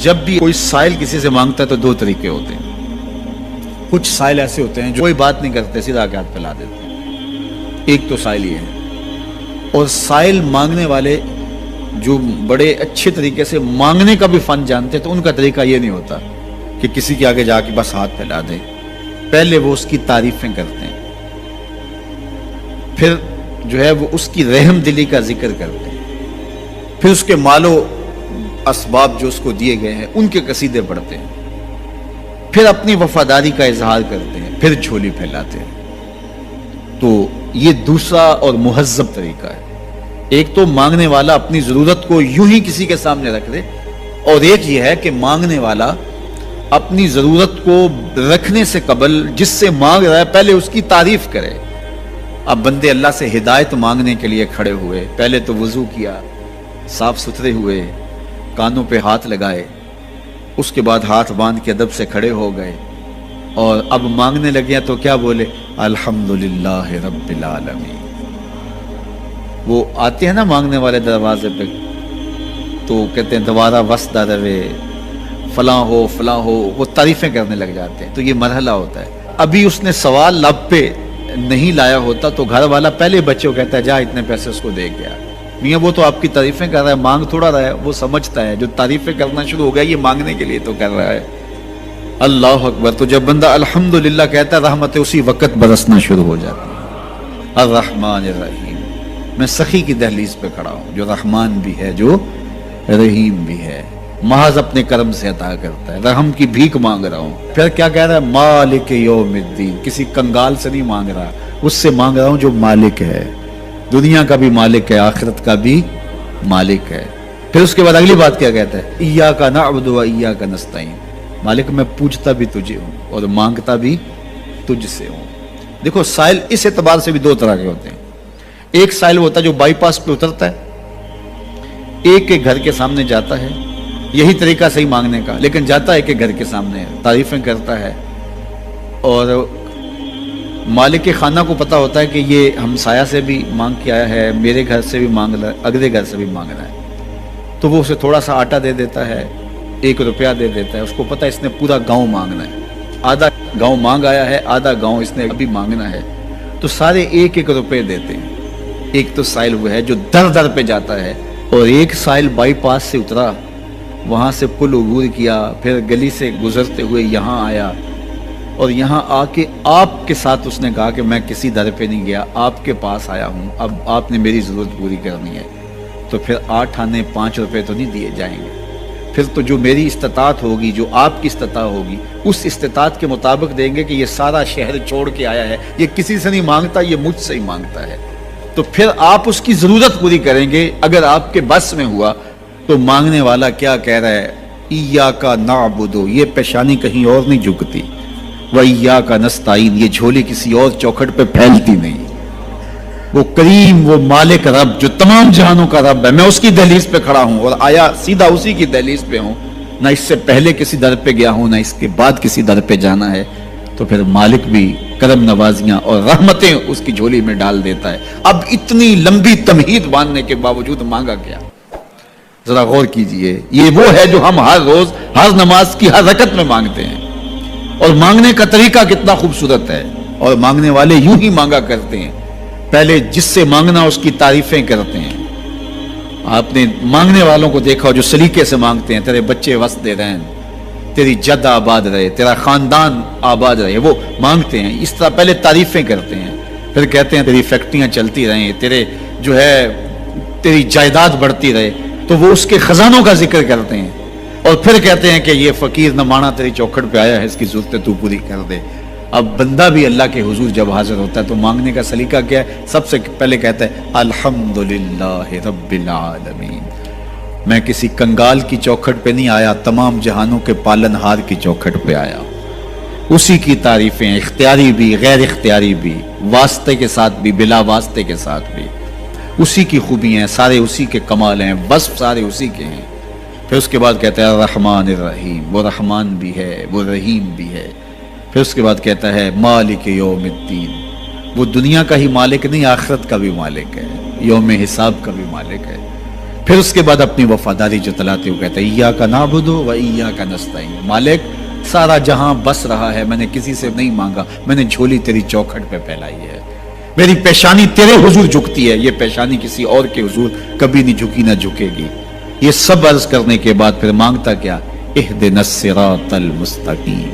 جب بھی کوئی سائل کسی سے مانگتا ہے تو دو طریقے ہوتے ہیں. کچھ سائل ایسے ہوتے ہیں جو کوئی بات نہیں کرتے، سیدھا آ کے ہاتھ پھیلا دیتے ہیں. ایک تو سائل یہ ہے. اور سائل مانگنے والے جو بڑے اچھے طریقے سے مانگنے کا بھی فن جانتے ہیں تو ان کا طریقہ یہ نہیں ہوتا کہ کسی کے آگے جا کے بس ہاتھ پھیلا دیں. پہلے وہ اس کی تعریفیں کرتے ہیں، پھر جو ہے وہ اس کی رحم دلی کا ذکر کرتے ہیں، پھر اس کے مال و اسباب جو اس کو دیے گئے ہیں ان کے قصیدے پڑھتے ہیں، پھر اپنی وفاداری کا اظہار کرتے ہیں، پھر جھولی پھیلاتے ہیں. تو یہ دوسرا اور مہذب طریقہ ہے. ایک تو مانگنے والا اپنی ضرورت کو یوں ہی کسی کے سامنے رکھ دے، اور ایک یہ ہے کہ مانگنے والا اپنی ضرورت کو رکھنے سے قبل جس سے مانگ رہا ہے پہلے اس کی تعریف کرے. اب بندے اللہ سے ہدایت مانگنے کے لیے کھڑے ہوئے، پہلے تو وضو کیا، صاف ستھرے ہوئے، کانوں پہ ہاتھ لگائے، اس کے بعد ہاتھ باندھ کے ادب سے کھڑے ہو گئے، اور اب مانگنے لگے تو کیا بولے؟ الحمدللہ رب العالمین. وہ آتے ہیں نا مانگنے والے دروازے پہ تو کہتے ہیں دوبارہ وسدہ روے، فلاں ہو فلاں ہو، وہ تعریفیں کرنے لگ جاتے ہیں. تو یہ مرحلہ ہوتا ہے. ابھی اس نے سوال لب پہ نہیں لایا ہوتا تو گھر والا پہلے بچے کو کہتا ہے جا اتنے پیسے اس کو دے گیا. میاں وہ تو آپ کی تعریفیں کر رہا ہے، مانگ تھوڑا رہا ہے. وہ سمجھتا ہے جو تعریفیں کرنا شروع ہو گیا یہ مانگنے کے لیے تو کر رہا ہے. اللہ اکبر. تو جب بندہ الحمدللہ کہتا ہے رحمتیں اسی وقت برسنا شروع ہو جاتی ہیں. الرحمن الرحیم. میں سخی کی دہلیز پہ کھڑا ہوں جو رحمان بھی ہے جو رحیم بھی ہے، محض اپنے کرم سے عطا کرتا ہے. رحم کی بھیک مانگ رہا ہوں. پھر کیا کہہ رہا ہے؟ مالک یوم الدین. کسی کنگال سے نہیں مانگ رہا، اس سے مانگ رہا ہوں جو مالک ہے، دنیا کا بھی مالک ہے، آخرت کا بھی مالک ہے. پھر اس کے بعد اگلی بات کیا کہتا ہے؟ ایاک نعبد و ایاک نستعین. مالک میں پوچھتا بھی تجھے ہوں اور مانگتا بھی تجھ سے ہوں. دیکھو سائل اس اعتبار سے بھی دو طرح کے ہوتے ہیں. ایک سائل ہوتا ہے جو بائی پاس پہ اترتا ہے، ایک کے گھر کے سامنے جاتا ہے، یہی طریقہ صحیح مانگنے کا، لیکن جاتا ہے کہ گھر کے سامنے تعریفیں کرتا ہے اور مالک خانہ کو پتا ہوتا ہے کہ یہ ہمسایہ سے بھی مانگ کے آیا ہے، میرے گھر سے بھی مانگ رہا ہے، اگلے گھر سے بھی مانگ رہا ہے. تو وہ اسے تھوڑا سا آٹا دے دیتا ہے، 1 روپیہ دے دیتا ہے. اس کو پتا ہے اس نے پورا گاؤں مانگنا ہے، آدھا گاؤں مانگ آیا ہے، آدھا گاؤں اس نے ابھی مانگنا ہے. تو سارے 1-1 روپے دیتے ہیں. ایک تو سائل وہ ہے جو در در پہ جاتا ہے، اور ایک سائل بائی پاس سے اترا، وہاں سے پل عبور کیا، پھر گلی سے گزرتے ہوئے یہاں آیا، اور یہاں آ کے آپ کے ساتھ اس نے کہا کہ میں کسی در پہ نہیں گیا، آپ کے پاس آیا ہوں، اب آپ نے میری ضرورت پوری کرنی ہے. تو پھر 8 آنے 5 روپے تو نہیں دیے جائیں گے. پھر تو جو میری استطاعت ہوگی، جو آپ کی استطاعت ہوگی، اس استطاعت کے مطابق دیں گے کہ یہ سارا شہر چھوڑ کے آیا ہے، یہ کسی سے نہیں مانگتا، یہ مجھ سے ہی مانگتا ہے. تو پھر آپ اس کی ضرورت پوری کریں گے. اگر آپ کے بس میں ہوا تو مانگنے والا کیا کہہ رہا ہے؟ ایاک نعبد. یہ پیشانی کہیں اور نہیں جھکتی، وایاک نستعین. یہ جھولی کسی اور چوکھٹ پہ پھیلتی نہیں. وہ کریم، وہ مالک رب جو تمام جہانوں کا رب ہے، میں اس کی دہلیز پہ کھڑا ہوں اور آیا سیدھا اسی کی دہلیز پہ ہوں. نہ اس سے پہلے کسی در پہ گیا ہوں، نہ اس کے بعد کسی در پہ جانا ہے. تو پھر مالک بھی کرم نوازیاں اور رحمتیں اس کی جھولی میں ڈال دیتا ہے. اب اتنی لمبی تمہید باندھنے کے باوجود مانگا کیا؟ ذرا غور کیجئے. یہ وہ ہے جو ہم ہر روز ہر نماز کی ہر رکعت میں مانگتے ہیں، اور مانگنے کا طریقہ کتنا خوبصورت ہے. اور مانگنے والے یوں ہی مانگا کرتے ہیں. پہلے جس سے مانگنا اس کی تعریفیں کرتے ہیں. آپ نے مانگنے والوں کو دیکھا جو سلیقے سے مانگتے ہیں، تیرے بچے وسط رہیں، تیری جد آباد رہے، تیرا خاندان آباد رہے. وہ مانگتے ہیں اس طرح، پہلے تعریفیں کرتے ہیں، پھر کہتے ہیں تیری فیکٹریاں چلتی رہیں، تیرے جو ہے تیری جائیداد بڑھتی رہے. تو وہ اس کے خزانوں کا ذکر کرتے ہیں، اور پھر کہتے ہیں کہ یہ فقیر نمانا تیری چوکھٹ پہ آیا ہے، اس کی ضرورتیں تو پوری کر دے. اب بندہ بھی اللہ کے حضور جب حاضر ہوتا ہے تو مانگنے کا سلیقہ کیا ہے؟ سب سے پہلے کہتا ہے الحمدللہ رب العالمین. میں کسی کنگال کی چوکھٹ پہ نہیں آیا، تمام جہانوں کے پالن ہار کی چوکھٹ پہ آیا. اسی کی تعریفیں اختیاری بھی غیر اختیاری بھی، واسطے کے ساتھ بھی بلا واسطے کے ساتھ بھی. اسی کی خوبی ہیں، سارے اسی کے کمال ہیں، وصف سارے اسی کے ہیں. پھر اس کے بعد کہتا ہے الرحمن الرحیم. وہ رحمان بھی ہے، وہ رحیم بھی ہے. پھر اس کے بعد کہتا ہے مالک یوم الدین. وہ دنیا کا ہی مالک نہیں، آخرت کا بھی مالک ہے، یوم حساب کا بھی مالک ہے. پھر اس کے بعد اپنی وفاداری جتلاتے ہوئے کہتا ہے ایاک نعبد و ایاک نستعین، مالک سارا جہاں بس رہا ہے، میں نے کسی سے نہیں مانگا، میں نے جھولی تیری چوکھٹ پہ پھیلائی ہے، میری پیشانی تیرے حضور جھکتی ہے، یہ پیشانی کسی اور کے حضور کبھی نہیں جھکی نہ جھکے گی۔ یہ سب عرض کرنے کے بعد پھر مانگتا کیا؟ اہدنا الصراط المستقیم،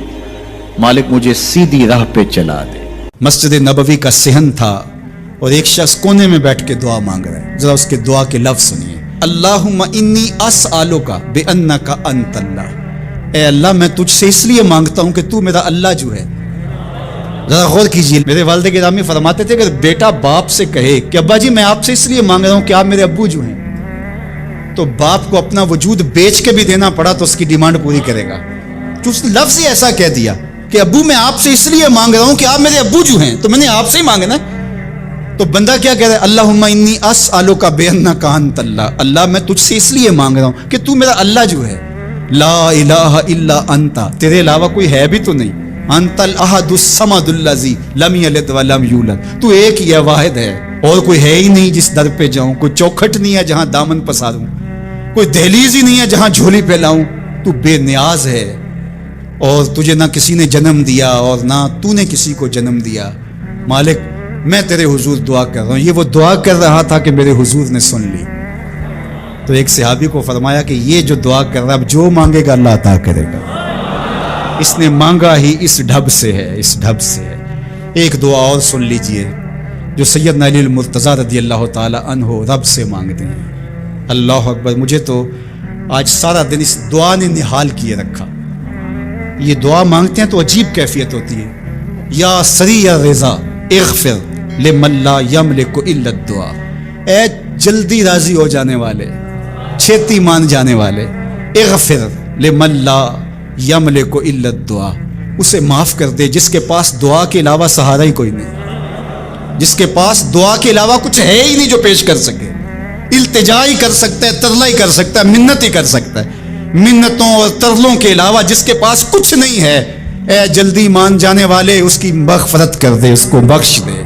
مالک مجھے سیدھی راہ پہ چلا دے۔ مسجد نبوی کا صحن تھا اور ایک شخص کونے میں بیٹھ کے دعا مانگ رہا ہے، ذرا اس کے دعا کے لفظ سنیے۔ اللہم انی اسألک بانک انت اللہ، اے اللہ میں تجھ سے اس لیے مانگتا ہوں کہ تو میرا اللہ جو ہے۔ ذرا غور کیجیے، میرے والد گرامی فرماتے تھے کہ بیٹا باپ سے کہے کہ ابا جی میں آپ سے اس لیے مانگ رہا ہوں کہ آپ میرے ابو جو ہیں، تو باپ کو اپنا وجود بیچ کے بھی دینا پڑا تو اس کی ڈیمانڈ پوری کرے گا۔ جو اس لفظ ہی ایسا کہہ دیا کہ ابو میں آپ سے اس لیے مانگ رہا ہوں کہ آپ میرے ابو جو ہیں، تو میں نے آپ سے ہی مانگنا، تو بندہ کیا کہہ رہا ہے؟ اللہم انی اسألک بانک انت اللہ، اللہ میں تجھ سے اس لیے مانگ رہا ہوں کہ تو میرا اللہ جو ہے، لا الہ الا انت، تیرے علاوہ کوئی ہے بھی تو نہیں، انت الاحد الصمد الذی لم یلد ولم یولد، تو ایک ہی ہے، واحد ہے، اور کوئی ہے ہی نہیں جس در پہ جاؤں، کوئی چوکھٹ نہیں ہے جہاں دامن پساروں، کوئی دہلیز ہی نہیں ہے جہاں جھولی پھیلاؤں، تو بے نیاز ہے، اور تجھے نہ کسی نے جنم دیا اور نہ تو نے کسی کو جنم دیا۔ مالک میں تیرے حضور دعا کر رہا ہوں۔ یہ وہ دعا کر رہا تھا کہ میرے حضور نے سن لی، تو ایک صحابی کو فرمایا کہ یہ جو دعا کر رہا ہے اب جو مانگے گا اللہ عطا کرے گا، اس نے مانگا ہی اس ڈھب سے ہے، اس ڈھب سے ہے۔ ایک دعا اور سن لیجئے جو سیدنا علی المرتضیٰ رضی اللہ تعالی عنہ رب سے مانگتے ہیں۔ اللہ اکبر، مجھے تو آج سارا دن اس دعا نے نحال کیے رکھا۔ یہ دعا مانگتے ہیں تو عجیب کیفیت ہوتی ہے، یا سریع الرضا اغفر لمن لا یملک الا الدعاء، اے جلدی راضی ہو جانے والے، چھیتی مان جانے والے، اغفر لمن لا یملک الا الدعاء، اسے معاف کر دے جس کے پاس دعا کے علاوہ سہارا ہی کوئی نہیں، جس کے پاس دعا کے علاوہ کچھ ہے ہی نہیں جو پیش کر سکے، التجا ہی کر سکتا ہے، ترلا ہی کر سکتا ہے، منت ہی کر سکتا ہے، منتوں اور ترلوں کے علاوہ جس کے پاس کچھ نہیں ہے، اے جلدی مان جانے والے اس کی مغفرت کر دے، اس کو بخش دے۔